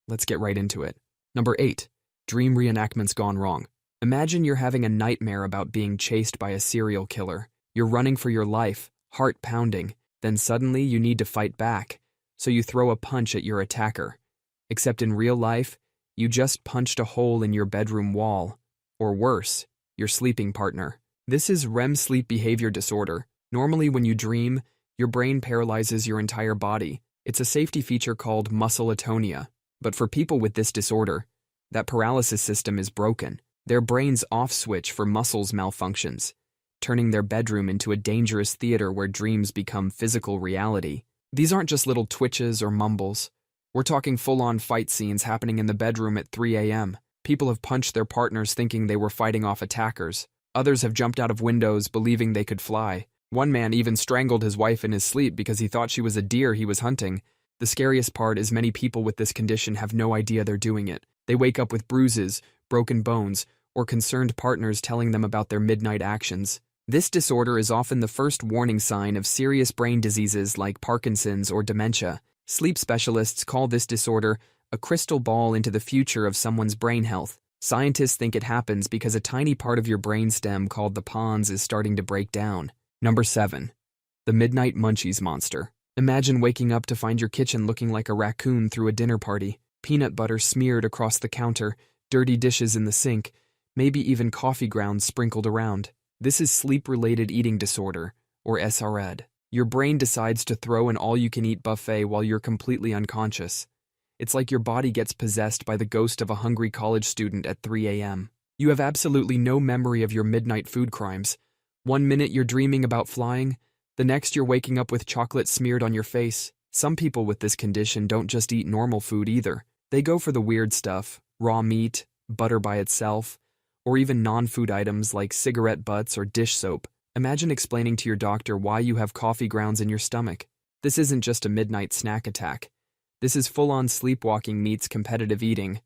Let's get right into it. Number 8. Dream reenactments gone wrong. Imagine you're having a nightmare about being chased by a serial killer. You're running for your life, heart pounding. Then suddenly you need to fight back, so you throw a punch at your attacker. Except in real life, you just punched a hole in your bedroom wall. Or worse, your sleeping partner. This is REM sleep behavior disorder. Normally when you dream, your brain paralyzes your entire body. It's a safety feature called muscle atonia. But for people with this disorder, that paralysis system is broken. Their brain's off switch for muscles malfunctions, turning their bedroom into a dangerous theater where dreams become physical reality. These aren't just little twitches or mumbles. We're talking full-on fight scenes happening in the bedroom at 3 a.m. People have punched their partners thinking they were fighting off attackers. Others have jumped out of windows believing they could fly. One man even strangled his wife in his sleep because he thought she was a deer he was hunting. The scariest part is many people with this condition have no idea they're doing it. They wake up with bruises, broken bones, or concerned partners telling them about their midnight actions. This disorder is often the first warning sign of serious brain diseases like Parkinson's or dementia. Sleep specialists call this disorder a crystal ball into the future of someone's brain health. Scientists think it happens because a tiny part of your brainstem called the pons is starting to break down. Number 7. The Midnight Munchies Monster. Imagine waking up to find your kitchen looking like a raccoon through a dinner party. Peanut butter smeared across the counter, dirty dishes in the sink, maybe even coffee grounds sprinkled around. This is sleep-related eating disorder, or SRED. Your brain decides to throw an all-you-can-eat buffet while you're completely unconscious. It's like your body gets possessed by the ghost of a hungry college student at 3 a.m. You have absolutely no memory of your midnight food crimes. One minute you're dreaming about flying, the next you're waking up with chocolate smeared on your face. Some people with this condition don't just eat normal food either. They go for the weird stuff, raw meat, butter by itself, or even non-food items like cigarette butts or dish soap. Imagine explaining to your doctor why you have coffee grounds in your stomach. This isn't just a midnight snack attack. This is full-on sleepwalking meets competitive eating.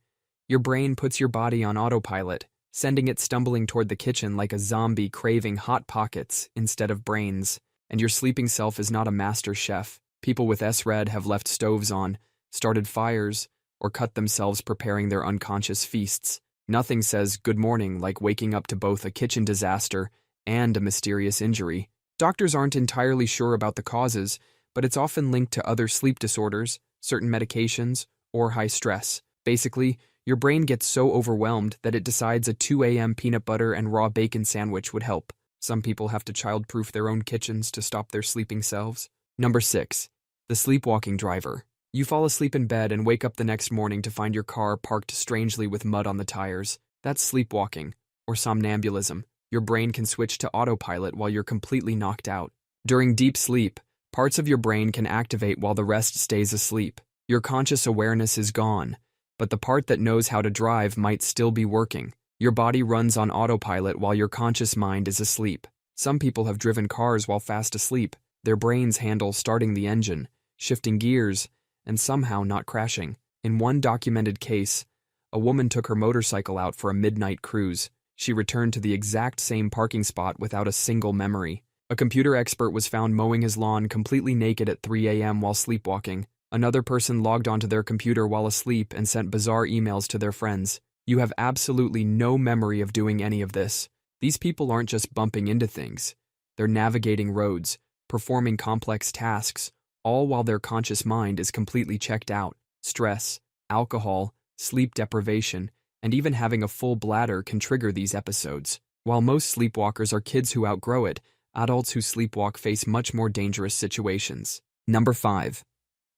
Your brain puts your body on autopilot, sending it stumbling toward the kitchen like a zombie craving Hot Pockets instead of brains. And your sleeping self is not a master chef. People with SRED have left stoves on, started fires, or cut themselves preparing their unconscious feasts. Nothing says good morning like waking up to both a kitchen disaster and a mysterious injury. Doctors aren't entirely sure about the causes, but it's often linked to other sleep disorders, certain medications, or high stress. Basically, your brain gets so overwhelmed that it decides a 2 a.m. peanut butter and raw bacon sandwich would help. Some people have to child-proof their own kitchens to stop their sleeping selves. Number 6. The Sleepwalking Driver. You fall asleep in bed and wake up the next morning to find your car parked strangely with mud on the tires. That's sleepwalking, or somnambulism. Your brain can switch to autopilot while you're completely knocked out. During deep sleep, parts of your brain can activate while the rest stays asleep. Your conscious awareness is gone, but the part that knows how to drive might still be working. Your body runs on autopilot while your conscious mind is asleep. Some people have driven cars while fast asleep. Their brains handle starting the engine, shifting gears, and somehow not crashing. In one documented case, a woman took her motorcycle out for a midnight cruise. She returned to the exact same parking spot without a single memory. A computer expert was found mowing his lawn completely naked at 3 a.m. while sleepwalking. Another person logged onto their computer while asleep and sent bizarre emails to their friends. You have absolutely no memory of doing any of this. These people aren't just bumping into things. They're navigating roads, performing complex tasks, all while their conscious mind is completely checked out. Stress, alcohol, sleep deprivation, and even having a full bladder can trigger these episodes. While most sleepwalkers are kids who outgrow it, adults who sleepwalk face much more dangerous situations. Number 5.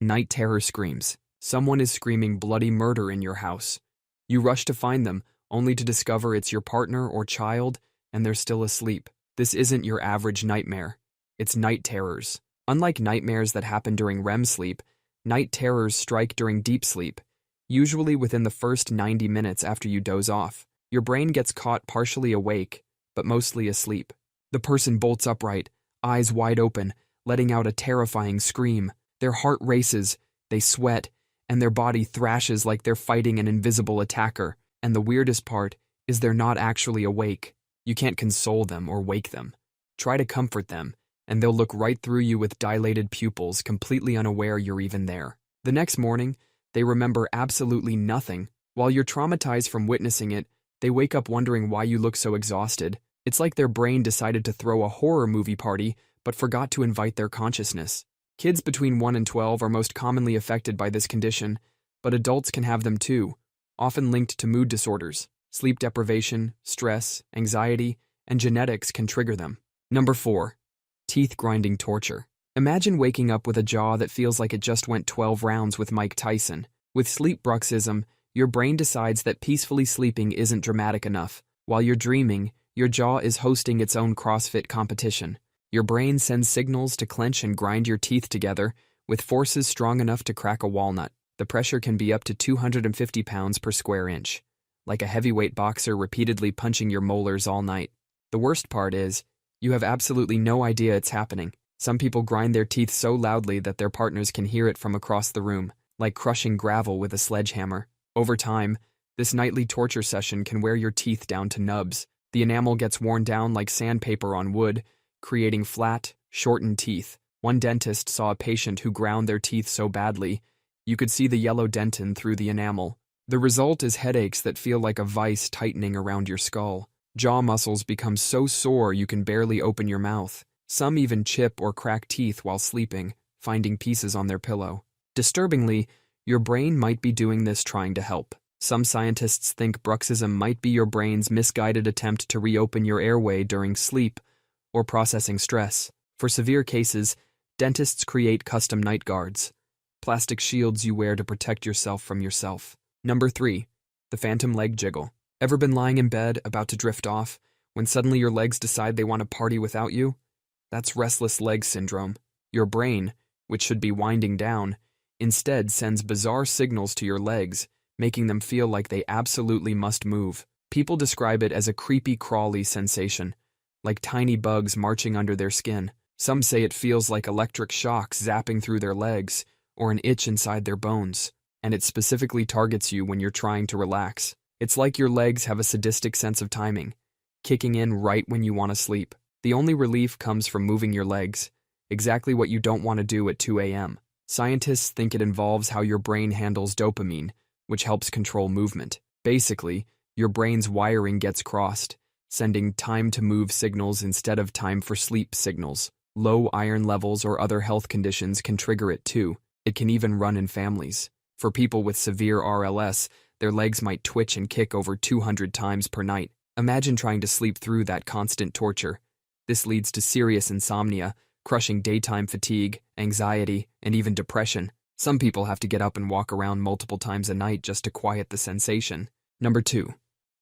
Night terror screams. Someone is screaming bloody murder in your house. You rush to find them, only to discover it's your partner or child, and they're still asleep. This isn't your average nightmare. It's night terrors. Unlike nightmares that happen during REM sleep, night terrors strike during deep sleep, usually within the first 90 minutes after you doze off. Your brain gets caught partially awake, but mostly asleep. The person bolts upright, eyes wide open, letting out a terrifying scream. Their heart races, they sweat, and their body thrashes like they're fighting an invisible attacker. And the weirdest part is they're not actually awake. You can't console them or wake them. Try to comfort them, and they'll look right through you with dilated pupils, completely unaware you're even there. The next morning, They remember absolutely nothing. While you're traumatized from witnessing it, they wake up wondering why you look so exhausted. It's like their brain decided to throw a horror movie party, but forgot to invite their consciousness. Kids between 1 and 12 are most commonly affected by this condition, but adults can have them too, often linked to mood disorders. Sleep deprivation, stress, anxiety, and genetics can trigger them. Number 4. Teeth grinding torture. Imagine waking up with a jaw that feels like it just went 12 rounds with Mike Tyson. With sleep bruxism, your brain decides that peacefully sleeping isn't dramatic enough. While you're dreaming, your jaw is hosting its own CrossFit competition. Your brain sends signals to clench and grind your teeth together with forces strong enough to crack a walnut. The pressure can be up to 250 pounds per square inch, like a heavyweight boxer repeatedly punching your molars all night. The worst part is, you have absolutely no idea it's happening. Some people grind their teeth so loudly that their partners can hear it from across the room, like crushing gravel with a sledgehammer. Over time, this nightly torture session can wear your teeth down to nubs. The enamel gets worn down like sandpaper on wood, creating flat, shortened teeth. One dentist saw a patient who ground their teeth so badly, you could see the yellow dentin through the enamel. The result is headaches that feel like a vice tightening around your skull. Jaw muscles become so sore you can barely open your mouth. Some even chip or crack teeth while sleeping, finding pieces on their pillow. Disturbingly, your brain might be doing this trying to help. Some scientists think bruxism might be your brain's misguided attempt to reopen your airway during sleep or processing stress. For severe cases, dentists create custom night guards, plastic shields you wear to protect yourself from yourself. Number 3. The Phantom Leg Jiggle. Ever been lying in bed, about to drift off, when suddenly your legs decide they want to party without you? That's restless leg syndrome. Your brain, which should be winding down, instead sends bizarre signals to your legs, making them feel like they absolutely must move. People describe it as a creepy, crawly sensation, like tiny bugs marching under their skin. Some say it feels like electric shocks zapping through their legs, or an itch inside their bones, and it specifically targets you when you're trying to relax. It's like your legs have a sadistic sense of timing, kicking in right when you want to sleep. The only relief comes from moving your legs, exactly what you don't want to do at 2 a.m. Scientists think it involves how your brain handles dopamine, which helps control movement. Basically, your brain's wiring gets crossed, sending time-to-move signals instead of time-for-sleep signals. Low iron levels or other health conditions can trigger it too. It can even run in families. For people with severe RLS, their legs might twitch and kick over 200 times per night. Imagine trying to sleep through that constant torture. This leads to serious insomnia, crushing daytime fatigue, anxiety, and even depression. Some people have to get up and walk around multiple times a night just to quiet the sensation. Number 2.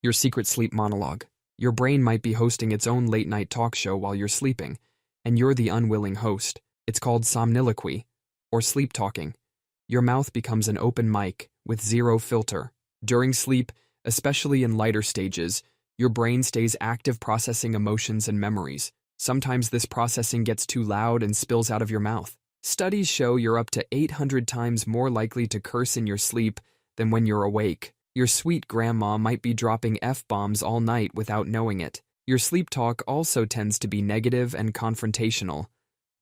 Your secret sleep monologue. Your brain might be hosting its own late-night talk show while you're sleeping, and you're the unwilling host. It's called somniloquy, or sleep talking. Your mouth becomes an open mic with zero filter. During sleep, especially in lighter stages, your brain stays active processing emotions and memories. Sometimes this processing gets too loud and spills out of your mouth. Studies show you're up to 800 times more likely to curse in your sleep than when you're awake. Your sweet grandma might be dropping F-bombs all night without knowing it. Your sleep talk also tends to be negative and confrontational,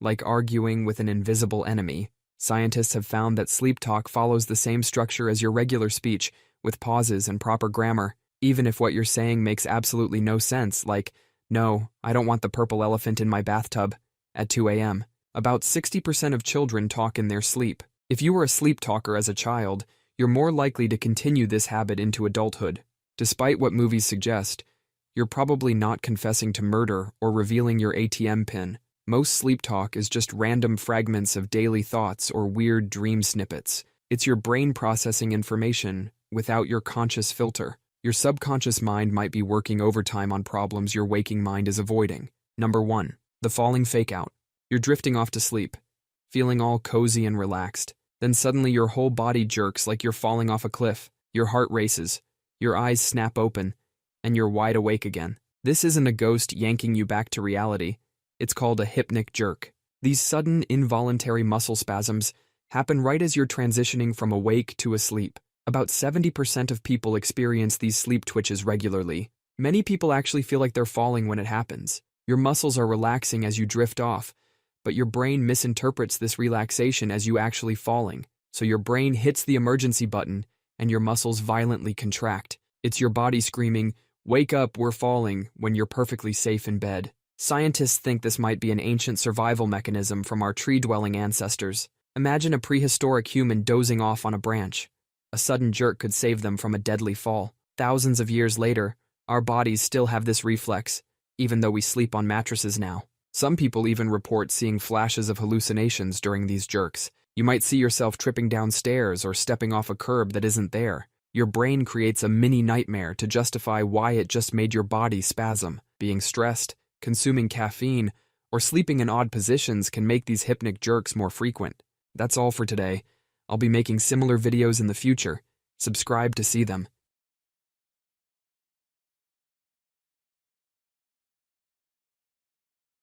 like arguing with an invisible enemy. Scientists have found that sleep talk follows the same structure as your regular speech, with pauses and proper grammar, even if what you're saying makes absolutely no sense, like, "No, I don't want the purple elephant in my bathtub," at 2 a.m. About 60% of children talk in their sleep. If you were a sleep talker as a child, you're more likely to continue this habit into adulthood. Despite what movies suggest, you're probably not confessing to murder or revealing your ATM PIN. Most sleep talk is just random fragments of daily thoughts or weird dream snippets. It's your brain processing information without your conscious filter. Your subconscious mind might be working overtime on problems your waking mind is avoiding. Number 1. The falling fake out. You're drifting off to sleep, feeling all cozy and relaxed. Then suddenly your whole body jerks like you're falling off a cliff. Your heart races, your eyes snap open, and you're wide awake again. This isn't a ghost yanking you back to reality. It's called a hypnic jerk. These sudden, involuntary muscle spasms happen right as you're transitioning from awake to asleep. About 70% of people experience these sleep twitches regularly. Many people actually feel like they're falling when it happens. Your muscles are relaxing as you drift off, but your brain misinterprets this relaxation as you actually falling. So your brain hits the emergency button and your muscles violently contract. It's your body screaming, "Wake up, we're falling," when you're perfectly safe in bed. Scientists think this might be an ancient survival mechanism from our tree-dwelling ancestors. Imagine a prehistoric human dozing off on a branch. A sudden jerk could save them from a deadly fall. Thousands of years later, our bodies still have this reflex, even though we sleep on mattresses now. Some people even report seeing flashes of hallucinations during these jerks. You might see yourself tripping downstairs or stepping off a curb that isn't there. Your brain creates a mini nightmare to justify why it just made your body spasm. Being stressed, consuming caffeine, or sleeping in odd positions can make these hypnic jerks more frequent. That's all for today. I'll be making similar videos in the future. Subscribe to see them.